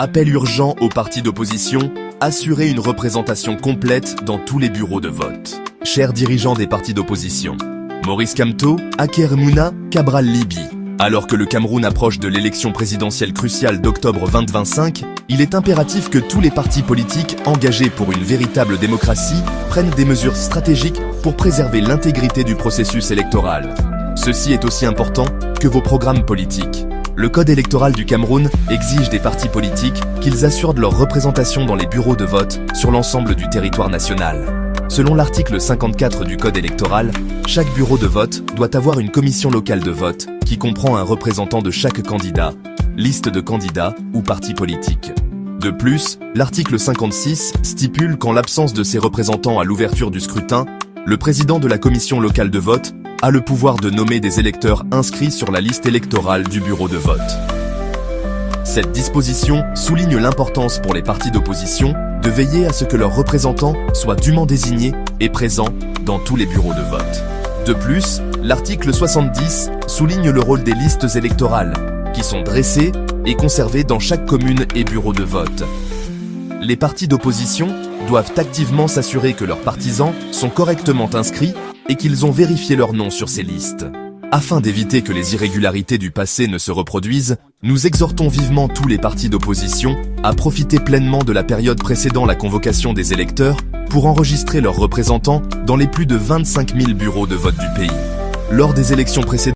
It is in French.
Appel urgent aux partis d'opposition, assurer une représentation complète dans tous les bureaux de vote. Chers dirigeants des partis d'opposition, Maurice Kamto, Aker Mouna, Cabral Libye. Alors que le Cameroun approche de l'élection présidentielle cruciale d'octobre 2025, il est impératif que tous les partis politiques engagés pour une véritable démocratie prennent des mesures stratégiques pour préserver l'intégrité du processus électoral. Ceci est aussi important que vos programmes politiques. Le code électoral du Cameroun exige des partis politiques qu'ils assurent de leur représentation dans les bureaux de vote sur l'ensemble du territoire national. Selon l'article 54 du code électoral, chaque bureau de vote doit avoir une commission locale de vote qui comprend un représentant de chaque candidat, liste de candidats ou parti politique. De plus, l'article 56 stipule qu'en l'absence de ces représentants à l'ouverture du scrutin, le président de la commission locale de vote a le pouvoir de nommer des électeurs inscrits sur la liste électorale du bureau de vote. Cette disposition souligne l'importance pour les partis d'opposition de veiller à ce que leurs représentants soient dûment désignés et présents dans tous les bureaux de vote. De plus, l'article 70 souligne le rôle des listes électorales, qui sont dressées et conservées dans chaque commune et bureau de vote. Les partis d'opposition doivent activement s'assurer que leurs partisans sont correctement inscrits et qu'ils ont vérifié leur nom sur ces listes. Afin d'éviter que les irrégularités du passé ne se reproduisent, nous exhortons vivement tous les partis d'opposition à profiter pleinement de la période précédant la convocation des électeurs pour enregistrer leurs représentants dans les plus de 25 000 bureaux de vote du pays. Lors des élections précédentes,